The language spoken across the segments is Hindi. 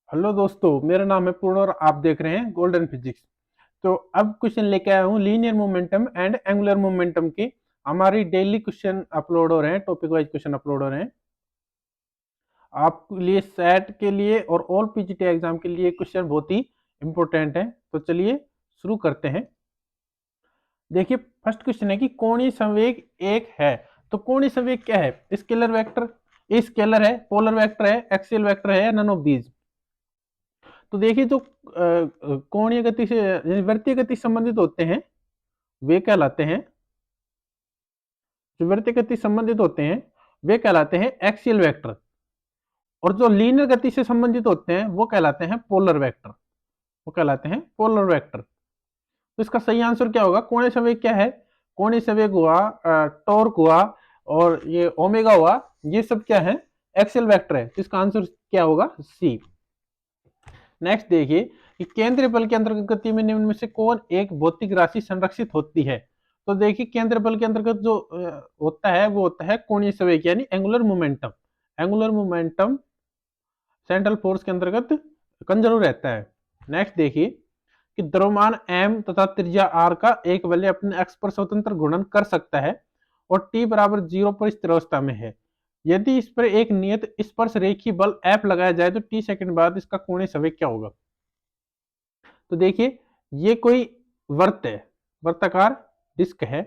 हेलो दोस्तों, मेरा नाम है पूर्ण और आप देख रहे हैं गोल्डन फिजिक्स। तो अब क्वेश्चन लेके आया हूँ linear momentum and angular momentum के। हमारी डेली क्वेश्चन अपलोड हो रहे हैं, टॉपिक वाइज क्वेश्चन अपलोड हो रहे हैं आपके लिए, सेट के लिए और ऑल पीजीटी एग्जाम के लिए क्वेश्चन बहुत ही इंपॉर्टेंट है। तो चलिए शुरू करते हैं। देखिए, फर्स्ट क्वेश्चन है कि कोणीय संवेग एक है। तो कोणीय संवेग क्या है? स्केलर वेक्टर, स्केलर है, पोलर वेक्टर है, एक्सियल वेक्टर है, नन ऑफ दीज। तो देखिए, जो कोणीय गति से यानी वृत्तीय गति से संबंधित होते हैं वे कहलाते हैं, जो वृत्तीय गति से संबंधित होते हैं वे कहलाते हैं एक्सियल वेक्टर, और जो लीनियर गति से संबंधित होते हैं वो कहलाते हैं पोलर वेक्टर। वो कहलाते हैं पोलर वेक्टर। तो इसका सही आंसर क्या होगा? कोणीय संवेग क्या है? कोणीय संवेग हुआ, टॉर्क हुआ, और ये ओमेगा हुआ, ये सब क्या है? एक्सियल वेक्टर है। तो इसका आंसर क्या होगा? सी। नेक्स्ट देखिए कि केंद्रीय बल के अंतर्गत गति में निम्न में से कौन एक भौतिक राशि संरक्षित होती है? तो देखिए, केंद्रीय बल के अंतर्गत जो होता है वो होता है कोणीय संवेग यानी angular momentum. Angular momentum central force के अंतर्गत कंजर्व रहता है। नेक्स्ट देखिए कि द्रव्यमान m तथा त्रिज्या r का एक वलय अपने अक्ष पर स्वतंत्र घूर्णन कर सकता है और t बराबर 0 पर स्थिर अवस्था में है। यदि इस पर एक नियत स्पर्श रेखीय बल F लगाया जाए तो t सेकंड बाद इसका कोणीय संवेग क्या होगा? तो देखिए, ये कोई वर्त है, वर्ताकार डिस्क है,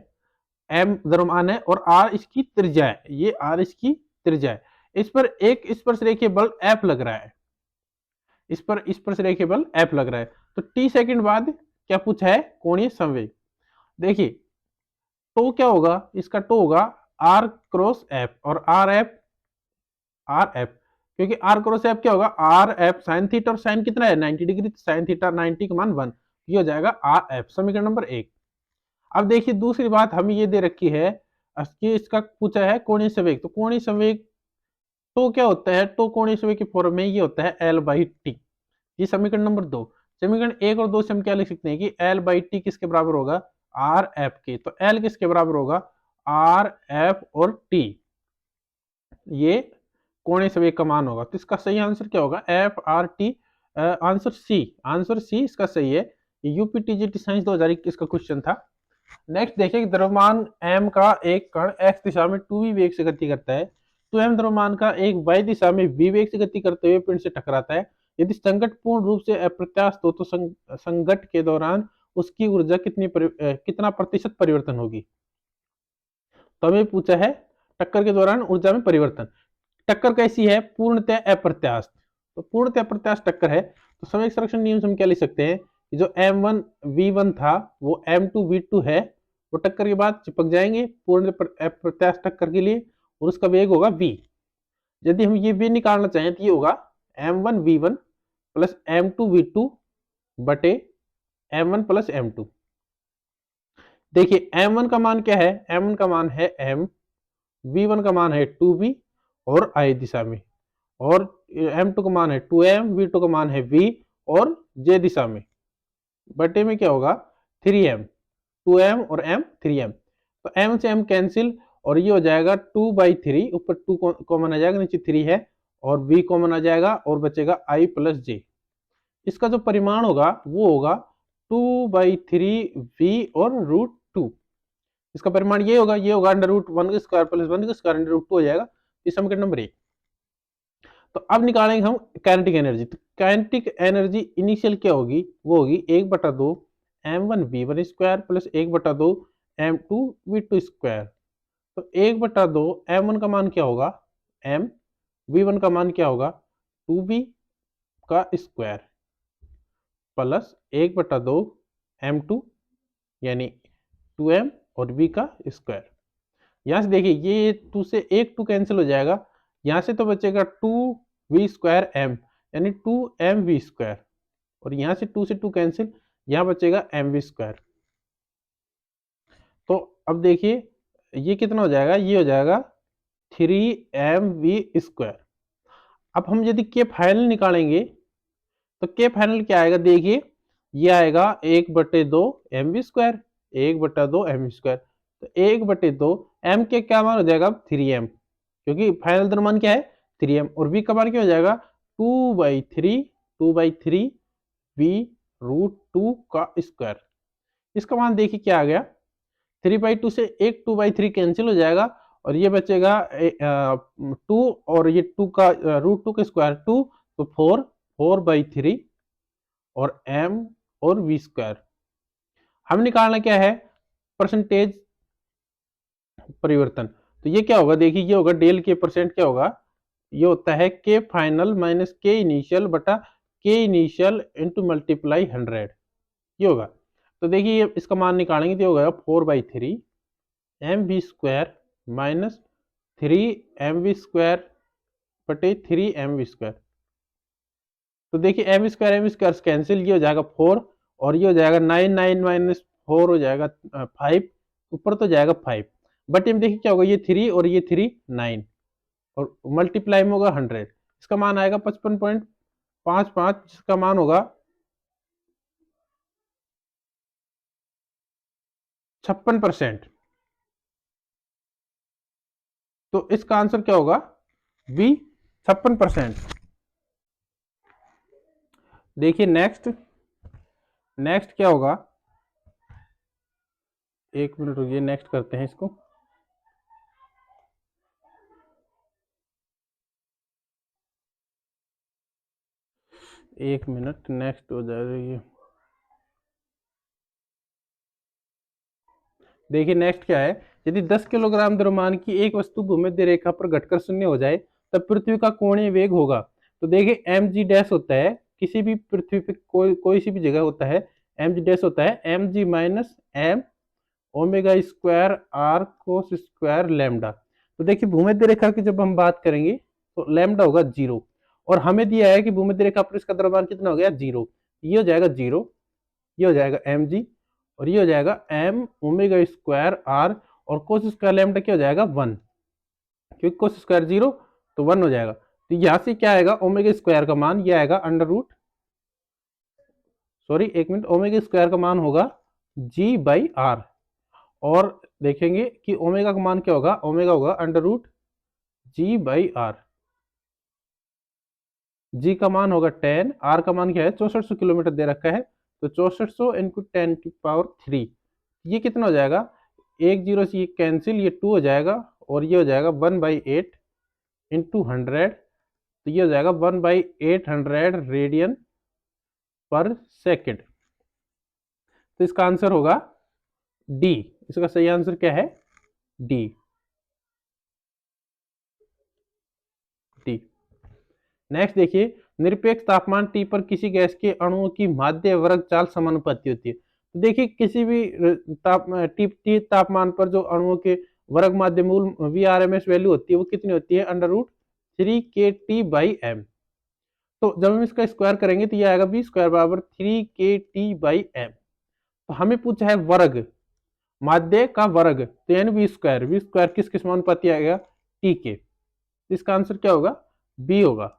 m द्रव्यमान है और r इसकी त्रिज्या है, ये r इसकी त्रिज्या है। इस पर एक स्पर्श रेखीय बल F लग रहा है, इस पर स्पर्श रेखीय बल F लग रहा है। तो t सेकंड बाद क्या पूछा है? कोणीय संवेग। देखिए, टो क्या होगा? इसका टो होगा r क्रॉस f, और आर एफ, क्योंकि आर क्रॉस एफ क्या होगा? आर एफ साइन थीटा, और साइन कितना है? 90 डिग्री, साइन थीटा 90 का मान 1, ये हो जाएगा आर एफ, समीकरण नंबर 1। अब देखिए, दूसरी बात हमें ये दे रखी है कि इसका पूछा है कोणीय संवेग। तो कोणीय संवेग तो क्या होता है? तो कोणीय संवेग के फॉर्म में ये होता है एल बाई टी, ये समीकरण नंबर 2। समीकरण 1 और 2 से हम क्या लिख सकते हैं कि एल बाई टी किसके बराबर होगा? आर एफ के। तो एल किसके बराबर होगा? आर एफ और टी, ये कोणीय संवेग का मान होगा। तो इसका सही आंसर क्या होगा? F R T. Answer C, answer C इसका सही है। यूपीटीजीटी साइंस 2021 का क्वेश्चन था। नेक्स्ट देखिए, द्रव्यमान m का एक कण x दिशा में 2v वेग से गति करता है। 2m द्रव्यमान का एक y दिशा में v वेग से गति करते हुए पिंड से टकराता है। यदि संघट पूर्ण रूप से अप्रत्यास्थ हो तो संघट के दौरान उसकी ऊर्जा कितना प्रतिशत परिवर्तन होगी? तो हमें पूछा है टक्कर के दौरान ऊर्जा में परिवर्तन। टक्कर कैसी है? पूर्णतः अप्रत्यास्थ। तो पूर्णतः अप्रत्यास्थ टक्कर है तो संवेग संरक्षण नियम से हम क्या लिख सकते हैं कि जो m1 v1 था वो m2 v2 है, वो टक्कर के बाद चिपक जाएंगे पूर्ण अप्रत्यास्थ टक्कर के लिए, और उसका वेग होगा v। यदि हम ये v निकालना चाहें तो ये होगा m1 v1 plus m2 v2 बटे m1 प्लस m2। देखिए, m1 का मान क्या है? m1 का मान है m, v1 का मान है 2v और i दिशा में, और m2 का मान है 2m, v2 का मान है v और j दिशा में, बटे में क्या होगा? 3m, 2m और m 3m। तो m से m कैंसिल, और ये हो जाएगा 2/3, ऊपर 2 कॉमन आ जाएगा, नीचे 3 है, और v कॉमन आ जाएगा और बचेगा i प्लस j। इसका जो परिमाण होगा वो होगा 2/3v और √2। इसका परिमाण ये होगा √1 का स्क्वायर प्लस 1 का स्क्वायर √2 हो जाएगा। इस समीकरण नंबर 1। तो अब निकालेंगे हम काइनेटिक एनर्जी। तो काइनेटिक एनर्जी इनिशियल क्या होगी? वो होगी 1/2 m1v1 square plus 1/2 m2v2 square. तो 1/2 m1 का मान क्या होगा? m, v1 का मान क्या होगा? 2v का स्क्वायर प्लस 1/2 m2 यानी 2m और v का स्क्वायर। यहाँ से देखिए, ये 2 से एक 2 कैंसिल हो जाएगा, यहाँ से तो बचेगा 2v स्क्वायर m यानी 2mv स्क्वायर, और यहाँ से 2 से 2 कैंसिल, यहाँ बचेगा mv स्क्वायर। तो अब देखिए, ये कितना हो जाएगा? ये हो जाएगा 3mv स्क्वायर। अब हम यदि के फाइनल निकालेंगे तो के फाइनल क्या आएगा? देखिए, ये आएगा 1/2 mv स्क्वायर, 1/2 mv स्क्वायर। तो 1/2 m के क्या मान हो जाएगा? 3m, क्योंकि फाइनल द्रव्यमान क्या है? 3m, और v का मान क्या हो जाएगा? 2/3 2/3 v√2 का स्क्वायर। इसका मान देखिए क्या आ गया, 3/2 से एक 2/3 कैंसिल हो जाएगा और ये बचेगा 2 और ये 2 का √2 का स्क्वायर 2 तो 4/3 और m और v स्क्वायर। हम निकालना क्या है, परसेंटेज परिवर्तन। तो ये क्या होगा, देखिए ये होगा डेल के परसेंट क्या होगा, ये होता है के फाइनल माइनस के इनिशियल बटा के इनिशियल इंटू मल्टीप्लाई 100, ये होगा। तो देखिए ये इसका मान निकालेंगे तो होगा 4/3 mv square minus 3mv square बटे 3mv स्क्वायर। तो देखिए एम स्क्वायर कैंसिल, ये हो जाएगा 4 और ये हो जाएगा 9 माइनस 4 हो जाएगा 5, ऊपर तो जाएगा 5 बट में देखिए क्या होगा, ये 3 और ये 3 9 और मल्टीप्लाई में होगा 100, इसका मान आएगा 55.55 जिसका मान होगा 56%। तो इसका आंसर क्या होगा, बी 56%। देखिए नेक्स्ट क्या होगा, एक मिनट रुकिए, नेक्स्ट करते हैं इसको। एक मिनट, नेक्स्ट हो जाएगा ये। देखिए नेक्स्ट क्या है, यदि 10 किलोग्राम द्रव्यमान की एक वस्तु भूमध्य रेखा पर घटकर शून्य हो जाए तब पृथ्वी का कोणीय वेग होगा। तो देखिए एम जी डैश होता है, किसी भी पृथ्वी पे कोई सी भी जगह होता है, एम जी डैश होता है M G minus M omega square R cos square lambda. तो देखिए भूमध्य रेखा की जब हम बात करेंगे तो लैम्डा होगा 0 और हमें दिया है कि भूमध्य रेखा पर इसका द्रव्यमान कितना हो गया 0, ये हो जाएगा 0, ये हो जाएगा एम जी और ये हो जाएगा एम ओमेगा स्क्वायर आर और कोस स्क्वायर लैम्डा क्या हो जाएगा 1, क्योंकि कोस स्क्वायर 0 तो 1 हो जाएगा। तो यहां से क्या आएगा, ओमेगा स्क्वायर का मान ये आएगा अंडर रूट, सॉरी एक मिनट, ओमेगा स्क्वायर का मान होगा g/r और देखेंगे कि ओमेगा का मान क्या होगा, ओमेगा होगा अंडर रूट g/r। जी का मान होगा 10, आर का मान क्या है 6400 किलोमीटर दे रखा है, तो 6400 इंटू 10⁻3, ये कितना हो जाएगा, एक जीरो से ये कैंसिल, ये 2 हो जाएगा और ये हो जाएगा 1/8 इंटू 100, तो ये हो जाएगा 1/800 रेडियन पर सेकेंड। तो इसका आंसर होगा डी, इसका सही आंसर क्या है, डी। डी नेक्स्ट देखिए, निरपेक्ष तापमान T पर किसी गैस के अणुओं की माध्य वर्ग चाल समानुपाती होती है। तो देखिए किसी भी टी तापमान पर जो अणुओं के वर्ग माध्य मूल VRMS वैल्यू होती है वो कितनी होती है, अंडर रूट 3kT/m। तो जब हम इसका स्क्वायर करेंगे तो ये आएगा v स्क्वायर बराबर 3kT/m। तो हमें पूछा है वर्ग, माध्य का वर्ग, तो यानी वी स्क्वायर किस समानुपाती आएगा, टी के। इसका आंसर क्या होगा, बी होगा,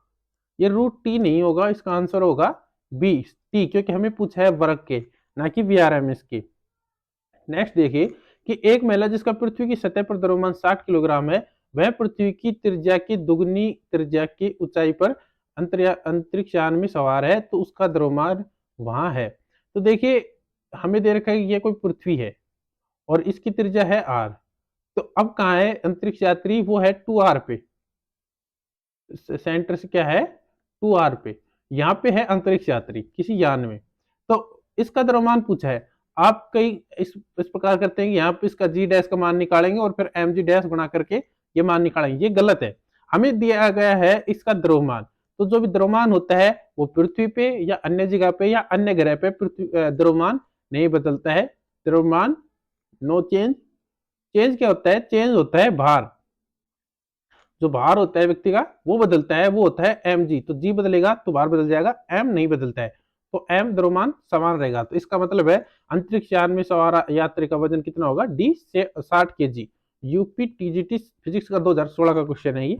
ये रूट टी नहीं होगा, इसका आंसर होगा बी टी, क्योंकि हमें पूछा है वर्ग के ना कि VRMS के। नेक्स्ट देखिए कि एक महिला जिसका पृथ्वी की सतह पर द्रव्यमान 60 किलोग्राम है, वह पृथ्वी की त्रिज्या की दुगनी त्रिज्या की ऊंचाई पर अंतरिक्ष यान में सवार है, तो उसका द्रव्यमान वहां है। तो देखिए हमें दे रखा है कि यह कोई पृथ्वी है और इसकी त्रिज्या है r, तो अब कहाँ है अंतरिक्ष यात्री, वो है 2r पे, सेंटर से क्या है 2r पे, यहाँ पे है अंतरिक्ष यात्री किसी यान में। तो इसका द्रव्यमान पूछा है, आप कई इस प्रकार करते हैं कि यहाँ पे इसका जी डैश का मान निकालेंगे और फिर एम जी डैश गुणा करके ये मान निकालेंगे, ये गलत है। हमें दिया गया है इसका द्रव्यमान, तो जो भी द्रव्यमान होता है वो पृथ्वी पे या अन्य जगह पे या अन्य ग्रह पे द्रव्यमान नहीं बदलता है, द्रव्यमान नो चेंज। चेंज क्या होता है, चेंज होता है भार, जो भार होता है व्यक्ति का वो बदलता है, वो होता है एम जी। तो जी बदलेगा तो भार बदल जाएगा, एम नहीं बदलता है, तो एम द्रव्यमान समान रहेगा। तो इसका मतलब है अंतरिक्ष यान में सवार यात्री का वजन कितना होगा, डी से 60 kg। यूपी टीजीटी फिजिक्स का 2016 का क्वेश्चन है ये।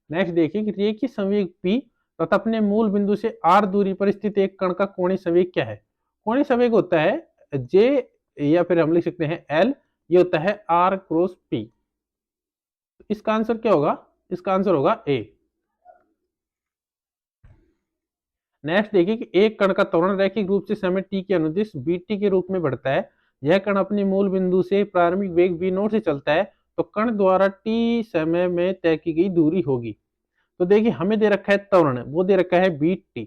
नेक्स्ट देखिए कि रेखीय संवेग पी तथा अपने मूल बिंदु से आर दूरी पर स्थित एक कण का कोणीय संवेग क्या है। कोणीय संवेग होता है जे या फिर हम लिख सकते हैं एल, ये होता है आर क्रॉस पी। इसका आंसर क्या होगा, इसका आंसर होगा ए। नेक्स्ट देखिए कि एक कण का त्वरण रैखिक रूप से समय t के अनुदिश vt के रूप में बढ़ता है। यह कण अपने मूल बिंदु से प्रारंभिक वेग v0 से चलता है, तो कण द्वारा t समय में तय की गई दूरी होगी। तो देखिए हमें दे रखा है त्वरण, वो दे रखा है vt।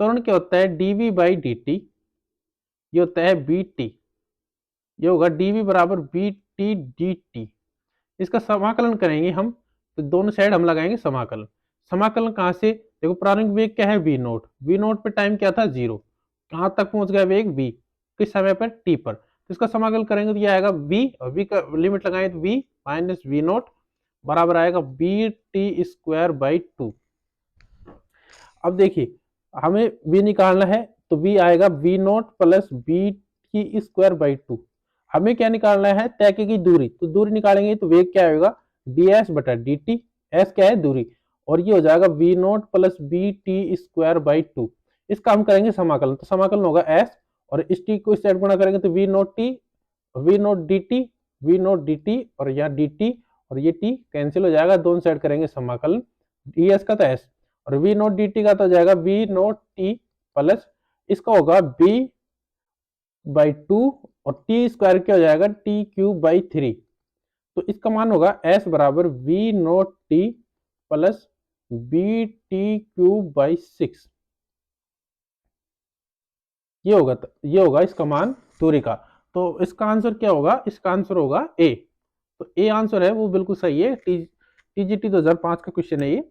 त्वरण क्या होता है dv बाई dt, ये होता है vt, ये होगा dv बराबर vt dt। इसका समाकलन करेंगे हम, तो दोनों साइड हम लगाएंगे समाकलन। समाकलन कहाँ से, देखो प्रारंभिक वेग क्या है v नोट, v नोट पे टाइम क्या था 0, कहाँ तक पहुंच गया वेग v, किस समय पर t पर, तो इसका समाकलन करेंगे तो ये आएगा v, और v का लिमिट लगाएंगे तो v माइनस v नोट बराबर आएगा vt स्क्वायर बाई 2। अब देखिए हमें v निकालना है, तो v आएगा v नोट प्लस v की स्क्वायर बाई 2। हमें क्या निकालना है, तय की गई दूरी, तो दूरी निकालेंगे तो वेग क्या आएगा ds बटा dt, s क्या है दूरी, और ये हो जाएगा v naught plus B T square by 2। इसका हम करेंगे समाकलन, तो समाकलन होगा s, और इस t को इस साइड गुणा करेंगे तो v naught t, v note dt, v note dt, और यहाँ dt और ये t कैंसिल हो जाएगा, दोनों साइड करेंगे समाकलन, ds का तो s और v नोट dt का तो जाएगा v नोट t प्लस इसका होगा b बाई 2, और t स्क्वायर क्या हो जाएगा t क्यूब बाई 3। तो इसका मान होगा s बराबर v naught t plus B T cube by 6। ये होगा इसका मान दूरी का। तो इसका आंसर क्या होगा, इसका आंसर होगा ए। तो ए आंसर है वो बिल्कुल सही है, टीजीटी 2005 का क्वेश्चन है ये।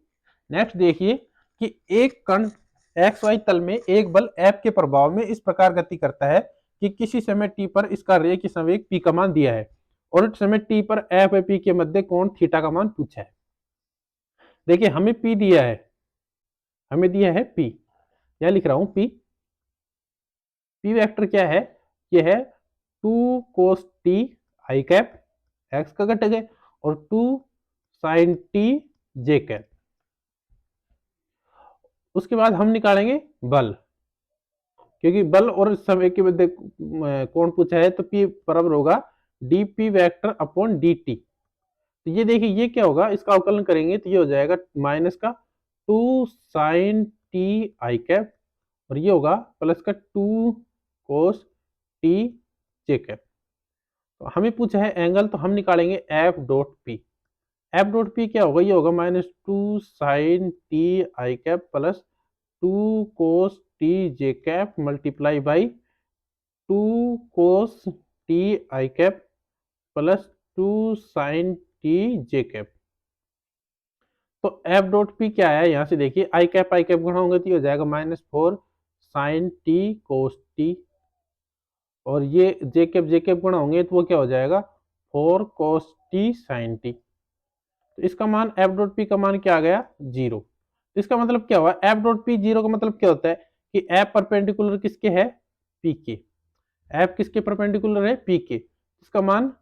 नेक्स्ट देखिए कि एक कण एक्स वाई तल में एक बल एफ के प्रभाव में इस प्रकार गति करता है कि किसी समय टी पर इसका रेखीय संवेग पी का मान दिया है, और इस समय टी पर एफ और पी के मध्य कोण थीटा का मान पूछा है। देखिए हमें पी दिया है, हमें दिया है पी, क्या लिख रहा हूं पी, पी वेक्टर क्या है, ये है 2 cos t आई कैप एक्स का घटक है, और 2 sin t जे कैप। उसके बाद हम निकालेंगे बल, क्योंकि बल और समय के मध्य कोण पूछा है, तो p बराबर होगा dp वेक्टर अपॉन dt। तो ये देखिए ये क्या होगा, इसका अवकलन करेंगे तो ये हो जाएगा माइनस का 2 sin t आई कैप, और ये होगा प्लस का 2 cos t जे कैप। तो हमें पूछा है एंगल, तो हम निकालेंगे F dot P. F dot P क्या होगा, ये होगा minus 2 sine T I cap plus 2 cos T J cap multiply by 2 cos T I cap plus 2 sine T J cap. तो एफ डॉट पी क्या है, यहां से देखिए आई कैप गुणा होंगे तो ये हो जाएगा minus 4 sign T cos t, और ये जे कैप गुणा होंगे तो वो क्या हो जाएगा 4 cos t sin t। तो इसका मान एफ डॉट पी का मान क्या आ गया 0। तो इसका मतलब क्या हुआ, एफ डॉट पी 0 का मतलब क्या होता है कि एफ परपेंडिकुलर किसके है पी के, एफ किसके परपेंडिकुलर है पी के। इसका मान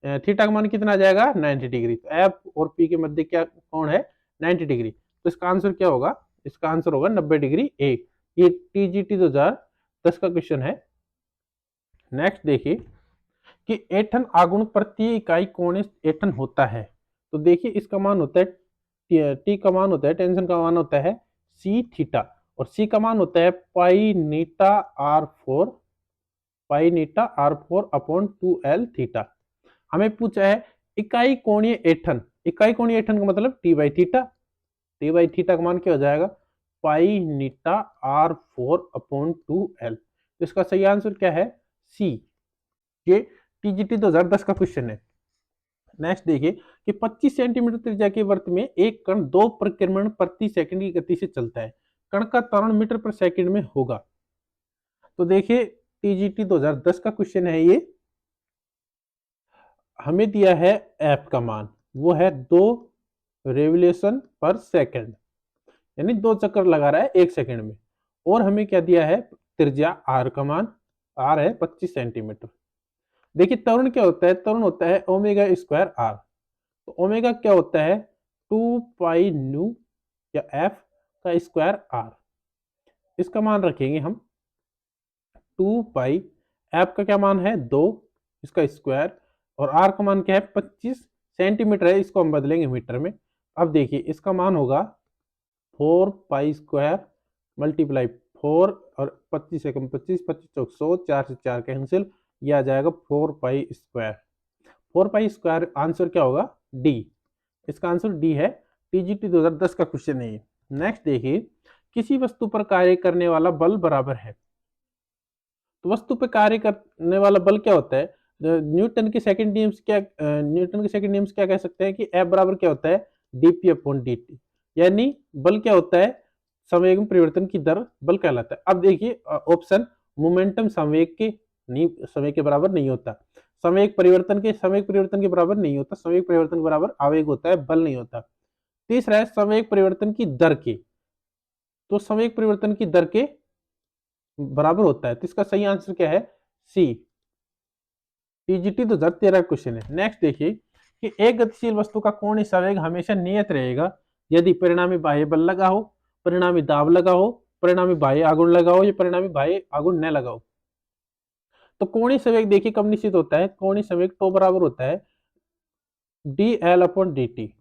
थीटा का मान कितना आ जाएगा 90 डिग्री। तो एफ और पी के मध्य क्या कोण है 90 डिग्री। तो इसका आंसर क्या होगा, इसका आंसर होगा 90 डिग्री ए। ये टीजीटी 2010 का क्वेश्चन है। नेक्स्ट देखिए कि एटन आगुण प्रति इकाई कोणीय एटन होता है। तो देखिए इसका मान होता है टी का मान होता है, टेंशन का मान होता है सी थीटा, और सी का मान होता है पाई नीटा r four upon 2l theta. हमें पूछा है इकाई कोणीय एटन, इकाई कोणीय एटन का मतलब टी बाई थीटा का मान क्या हो जाएगा पाई नीटा आर फोर अपॉन 2l। तो इसका सही आंसर क्या है सी। ये टीजीटी 2010 का क्वेश्चन है। नेक्स्ट देखिए कि 25 सेंटीमीटर त्रिज्या के वृत्त में एक कण 2 परिक्रमण प्रति सेकंड की गति से चलता है, कण का त्वरण मीटर पर सेकंड में होगा। तो देखिए टीजीटी 2010 का क्वेश्चन है ये। हमें दिया है एफ का मान, वो है 2 रेवोल्यूशन पर सेकंड, यानी 2 चक्कर लगा रहा है 1 सेकंड में, और हमें क्या दिया है त्रिज्या आर का मान, आर है 25 सेंटीमीटर। देखिए त्वरण क्या होता है, त्वरण होता है ओमेगा स्क्वायर आर। तो ओमेगा क्या होता है 2 पाई न्यू या एफ का स्क्वायर आर। इसका मान रखेंगे हम 2 पाई, एफ का क्या मान है 2, इसका स्क्वायर, और आर का मान क्या है 25 सेंटीमीटर है, इसको हम बदलेंगे मीटर में। अब देखिए इसका मान होगा 4 पाई स्क्वायर मल्टीप्लाई 4 और 25 एकम 25, 25 चौक 100, 4 से 4 कैंसिल, ये आ जाएगा 4 pi square. 4 pi square answer क्या होगा? डी। इसका आंसर डी है। टीजीटी 2010 का क्वेश्चन है ये। नेक्स्ट देखिए, किसी वस्तु पर कार्य करने वाला बल बराबर है। तो वस्तु पे कार्य करने वाला बल क्या होता है? न्यूटन के सेकंड नियम्स क्या, न्यूटन के सेकंड नियम्स क्या कह सकते हैं कि F बराबर क्या होता है? DP upon dt। यानी बल क्या होता है? संवेग में परिवर्तन की दर बल कहलाता है। अब देखिए ऑप्शन, मोमेंटम संवेग के नहीं, संवेग के बराबर नहीं होता। संवेग परिवर्तन के बराबर नहीं होता। संवेग परिवर्तन के बराबर आवेग होता है, बल नहीं होता। तीसरा है संवेग परिवर्तन की दर के, तो संवेग परिवर्तन की दर के बराबर होता है। तो इसका सही आंसर क्या है? सी। टीजीटी 2013 क्वेश्चन है। नेक्स्ट देखिए कि एक गतिशील वस्तु का कोणीय संवेग हमेशा नियत रहेगा यदि परिणामी बाह्य बल लगा हो, परिणामी दाब लगा हो, परिणामी बाह्य आघूर्ण लगा हो या परिणामी बाह्य आघूर्ण न लगा हो। तो कोणीय संवेग देखिए कब निश्चित होता है? कोणीय संवेग तो बराबर होता है D L upon D T.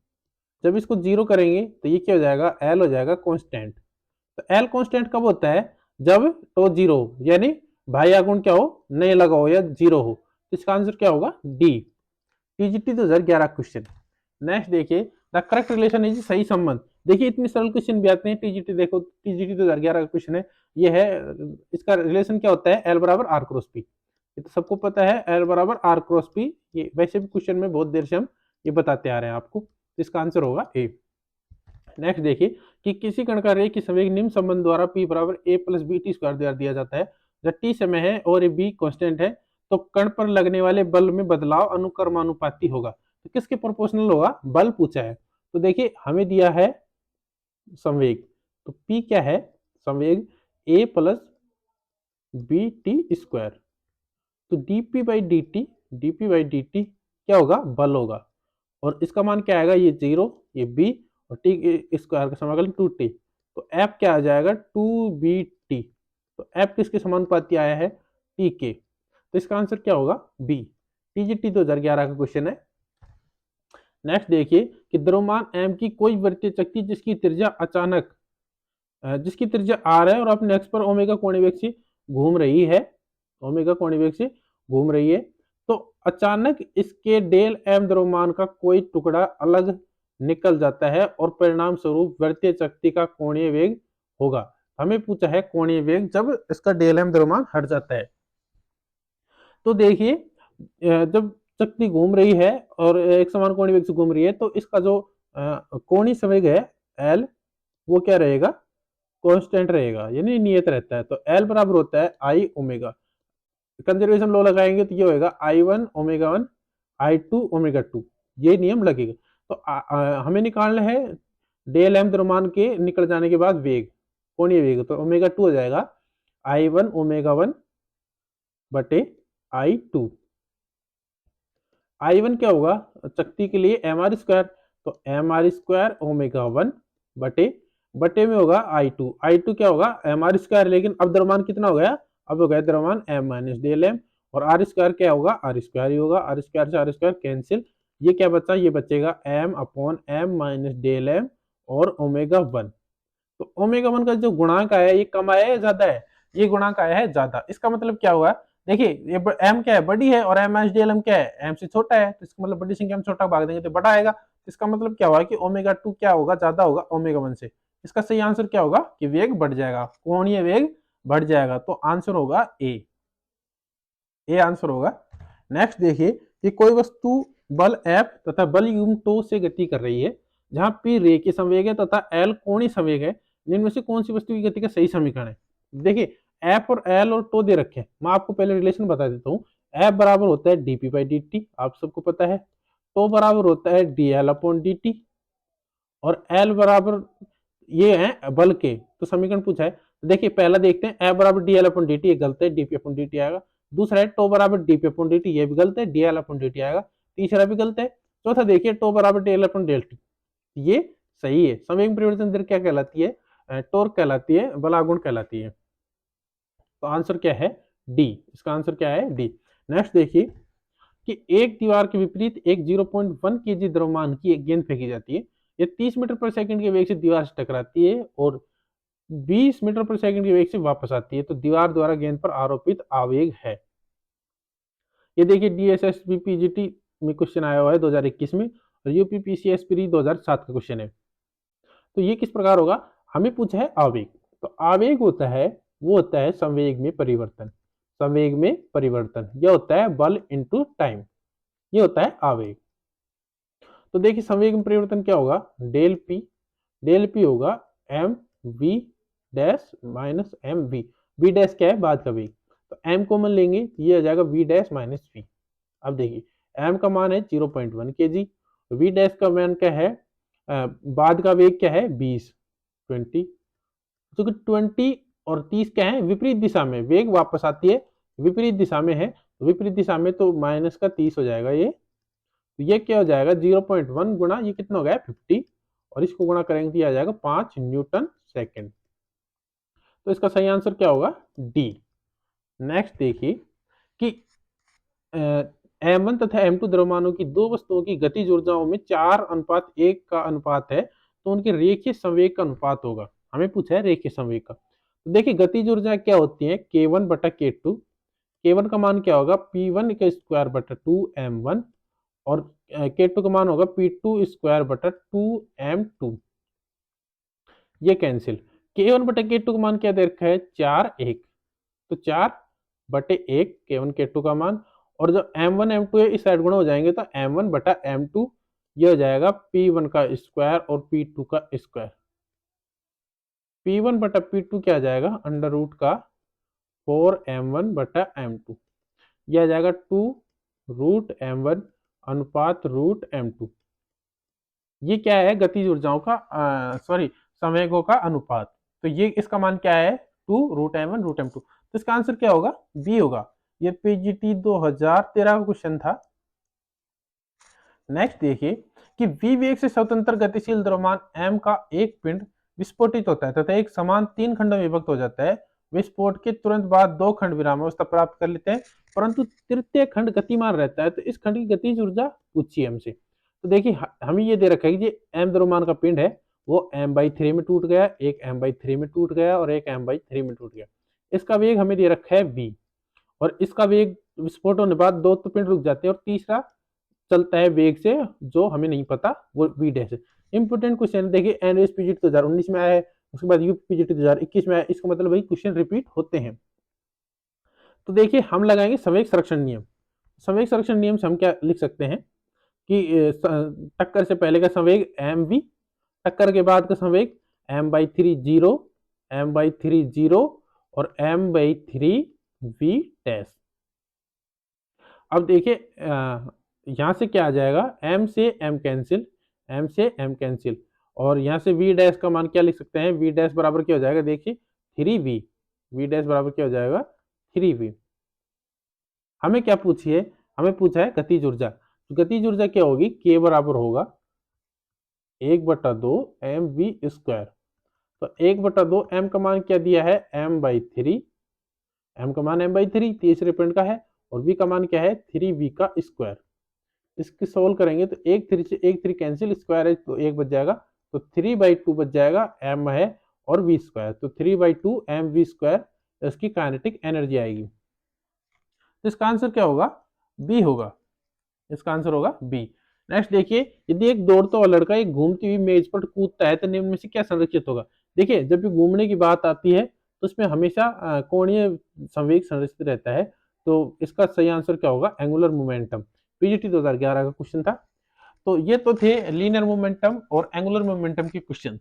जब इसको जीरो करेंगे तो ये क्या हो जाएगा? एल हो जाएगा कांस्टेंट। तो एल कांस्टेंट कब होता है? जब टो जीरो हो, यानी बाह्य आघूर्ण क्या हो? नहीं लगा हो या जीरो हो। तो इसका आंसर क्या होगा? डी। TGT 2011 question. नेक्स्ट देखिए, द करेक्ट रिलेशन इज सही संबंध। देखिए इतने सरल क्वेश्चन भी आते हैं टीजीटी, देखो टीजीटी 2011 का क्वेश्चन है ये है। इसका रिलेशन क्या होता है? एल बराबर आर क्रॉस पी। ये तो सबको पता है, एल बराबर आर क्रॉस पी। ये वैसे भी क्वेश्चन में बहुत देर से हम ये बताते आ रहे हैं आपको। तो इसका आंसर होगा ए। नेक्स्ट देखिए कि किसी कण का रेखीय संवेग निम्न संबंध द्वारा p बराबर a plus B T square द्वारा दिया जाता है। जब t समय है और b कांस्टेंट है तो कण पर लगने वाले बल में बदलाव अनुक्रमानुपाती होगा। तो किसके प्रोपोर्शनल होगा? बल पूछा है। तो देखिए हमें दिया है संवेग, तो p क्या है? संवेग a plus B T square. तो dp/dt क्या होगा? बल होगा। और इसका मान क्या आएगा? ये 0, ये b और t स्क्वायर का समाकलन 2t। तो f क्या आ जाएगा? 2bt। तो f किसके समानुपाती आया है? t के। तो इसका आंसर क्या होगा? b। टीजीटी 2011 का क्वेश्चन है। नेक्स्ट देखिए कि द्रव्यमान m की कोई वृत्तीय चक्ति जिसकी त्रिज्या r है और अपने अक्ष पर ओमेगा कोणीय वेग से घूम रही है, ओमेगा कोणीय वेग से घूम रही है, तो अचानक इसके डेल m द्रव्यमान का कोई टुकड़ा अलग निकल जाता है और परिणाम स्वरूप वृत्तीय चक्ति का कोणीय वेग होगा। हमें पूछा है कोणीय वेग जब इसका डेल m द्रव्यमान हट जाता है। तो देखिए जब चक्ति घूम रही है और एक समान कोणीय वेग से घूम रही है तो इसका जो कोणीय संवेग है L, वो क्या रहेगा? कांस्टेंट रहेगा, यानी नियत रहता है। तो L बराबर होता है आई ओमेगा। कंजर्वेशन लॉ लगाएंगे तो ये होगा I1 ओमेगा 1 I2 ओमेगा 2, ये नियम लगेगा। तो हमें निकालना है डेल एम द्रव्यमान के निकल जाने के बाद वेग, कोणीय वेग। तो ओमेगा 2 हो जाएगा I1 ओमेगा 1 बटे I2। I1 क्या होगा चक्ति के लिए? M R square. तो एम आर स्क्वायर ओमेगा 1 बटे में होगा I2 क्या होगा? M R square. लेकिन अब द्रव्यमान कितना हो गया? अब हो गया द्रव्यमान m माइनस डेल एम, और आर स्क्वायर क्या होगा? आर स्क्वायर ही होगा। आर स्क्वायर से आर स्क्वायर कैंसिल, ये क्या बचा? ये बचेगा m upon m minus del M और ओमेगा 1। तो ओमेगा 1 का जो गुणांक आया है ये कम आया है ज्यादा है? ये गुणांक आया है ज्यादा। इसका मतलब क्या हुआ? देखिए ये m क्या है? बड़ी है, और m माइनस डेल एम क्या है? m से छोटा है। तो इसका मतलब बड़ी संख्या में छोटा भाग देंगे तो बड़ा आएगा। इसका मतलब क्या हुआ कि ओमेगा 2 क्या होगा? ज्यादा होगा ओमेगा 1 से। इसका सही आंसर क्या होगा कि वेग बढ़ जाएगा, कोणीय वेग बढ़ जाएगा। तो आंसर होगा ए आंसर होगा। नेक्स्ट देखिए कि कोई वस्तु बल F तथा बल युग्म टो से गति कर रही है, जहां P रेखीय संवेग है तथा L कोणीय संवेग है। निम्न में से कौन सी वस्तु की गति का सही समीकरण है? देखिए F और L और टो दे रखे हैं। मैं आपको पहले रिलेशन बता देता हूँ। F बराबर होता है dp/dt, आप सबको पता है। टो बराबर होता है dl अपॉन dt, और L बराबर ये है बल के। तो समीकरण पूछा है, देखिए पहला देखते हैं F बराबर dl अपॉन dt, ये गलत है, dp अपॉन dt आएगा। दूसरा है टो बराबर dp अपॉन dt, ये भी गलत है, dl अपॉन dt आएगा। तीसरा भी गलत है। चौथा देखिए टो बराबर dl अपॉन dt, ये सही है। संवेग परिवर्तन दर क्या कहलाती है? टॉर्क कहलाती है, बल आघूर्ण कहलाती है। तो आंसर क्या है? डी। इसका आंसर क्या है? डी। नेक्स्ट देखिए कि एक दीवार के विपरीत एक 0.1 केजी द्रव्यमान की एक गेंद फेंकी जाती है। ये 30 मीटर पर सेकंड के वेग से दीवार से टकराती है और 20 मीटर पर सेकंड के वेग से वापस आती है तो दीवार द्वारा गेंद पर आरोपित आवेग है। ये देखिए डीएसएसबी पीजीटी में क्वेश्चन आया हुआ है 2021 में और यूपीपीसीएस प्री 2007 का क्वेश्चन है। तो ये किस प्रकार होगा, हमें पूछा है आवेग। तो आवेग होता है, वो होता है संवेग में परिवर्तन। संवेग में परिवर्तन यह होता है बल इनटू टाइम, ये होता है आवेग। तो देखिए संवेग में परिवर्तन क्या होगा, डेल पी होगा M V dash minus M V. V dash क्या है, बाद का वेग, तो एम कॉमन लेंगे तो ये आ जाएगा वी डैश माइनस वी। अब देखिए एम का मान है 0.1 kg, वी डैश का मान क्या है, बाद का वेग क्या है 20 20, क्योंकि 20 और 30 क्या है विपरीत दिशा में, वेग वापस आती है विपरीत दिशा में है, विपरीत दिशा में तो माइनस का 30 हो जाएगा ये, तो ये क्या हो जाएगा 0.1 गुणा ये कितना हो गया 50 और इसको गुणा करेंगे तो ये आ जाएगा 5 न्यूटन सेकंड। तो इसका सही आंसर क्या होगा डी। नेक्स्ट देखिए कि m1 तथा m2 द्रव्यमानों की दो वस्तुओं की गतिज ऊर्जाओं में 4:1 का अनुपात है तो उनके रेखीय संवेग का अनुपात होगा। हमें पूछा है रेखीय संवेग का। तो देखिए गतिज ऊर्जा क्या होती है k1 बटा k2, k1 का मान क्या होगा p1 का स्क्वायर बटा 2m1 और k2 का मान होगा p2 स्क्वायर बटा 2m2। ये कैंसिल, k1 बटा k2 का मान क्या दे रखा है 4 1, तो 4/1 k1 k2 का मान, और जो m1 m2 है इस साइड गुणा हो जाएंगे तो m1 बटा m2 ये हो जाएगा p1 का स्क्वायर और p2 का स्क्वायर। p1 बटा p2 क्या आ जाएगा अंडर रूट का 4m1 बटा m2, यह आ जाएगा 2 रूट m1 अनुपात रूट m2। ये क्या है गतिज ऊर्जाओं का सॉरी संवेगों का अनुपात। तो ये इसका मान क्या है 2 रूट m1 रूट m2, तो इसका आंसर क्या होगा बी होगा। ये पीजीटी 2013 का क्वेश्चन था। नेक्स्ट देखिए कि v वेग से स्वतंत्र गतिशील द्रव्यमान m का एक पिंड विस्फोटित होता है तथा एक समान 3 खंडों में विभक्त हो जाता है। विस्फोट के तुरंत बाद 2 खंड विरामावस्था प्राप्त कर लेते हैं परंतु तृतीय खंड गतिमान रहता है, तो इस खंड की गतिज ऊर्जा पूछिए हमसे। तो देखिए हमें ये दे रखा है कि m द्रव्यमान का पिंड है वो m/3 में टूट गया, एक m/3 में टूट गया और एक m/3 में टूट गया। इसका वेग हमें दे रखा है v और इसका वेग विस्फोट होने बाद 2 तो पिंड रुक जाते हैं और तीसरा चलता है वेग से जो हमें नहीं पता वो वी डैश है। इंपोर्टेंट क्वेश्चन देखिए एनएसपीजीटी 2019 में आया है, उसके बाद यूपीजीटी 2021 में आया, इसका मतलब वही क्वेश्चन रिपीट होते हैं। तो देखिए हम लगाएंगे संवेग संरक्षण नियम। संवेग संरक्षण नियम से हम क्या लिख सकते हैं कि टक्कर से पहले का संवेग एम वी, टक्कर के बाद का संवेग m/3 0, m/3 0 और m/3 v डैश। अब देखिए यहाँ से क्या आ जाएगा m से m कैंसिल, m से m कैंसिल और यहाँ से v डैश का मान क्या लिख सकते हैं v डैश बराबर क्या हो जाएगा देखिए 3v, v डैश बराबर क्या हो जाएगा 3v। हमें क्या पूछी है, हमें पूछा है गतिज ऊर्जा। तो गतिज ऊर्जा क्या होगी k बराबर होगा 1/2 mv²। तो 1/2 m का मान क्या दिया है m/3, m का मान m/3 तीसरे पिंड का है और v का मान क्या है 3v का स्क्वायर। इसकी सोल्व करेंगे तो 1 3 से 1 3 कैंसिल, स्क्वायर है तो 1 बच जाएगा, तो 3/2 बच जाएगा, m है और v स्क्वायर, तो 3/2 mv², इसकी काइनेटिक एनर्जी आएगी। तो इसका आंसर क्या होगा बी होगा, इसका आंसर होगा बी। नेक्स्ट देखिए यदि एक दौड़ता हुआ लड़का एक घूमती हुई मेज पर कूदता है तो निम्न में से क्या संरक्षित होगा। देखिए जब भी घूमने की बात आती है तो उसमें हमेशा कोणीय संवेग संरक्षित रहता है, तो इसका सही आंसर क्या होगा एंगुलर मोमेंटम। पीजीटी 2011 का क्वेश्चन था। तो ये तो थे लीनियर मोमेंटम और एंगुलर मोमेंटम के क्वेश्चन।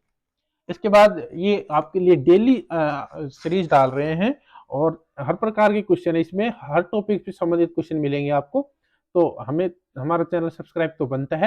इसके बाद ये आपके लिए डेली सीरीज डाल रहे हैं और हर प्रकार के क्वेश्चन है इसमें, हर टॉपिक से संबंधित क्वेश्चन मिलेंगे आपको। तो हमें हमारा चैनल सब्सक्राइब तो बनता है।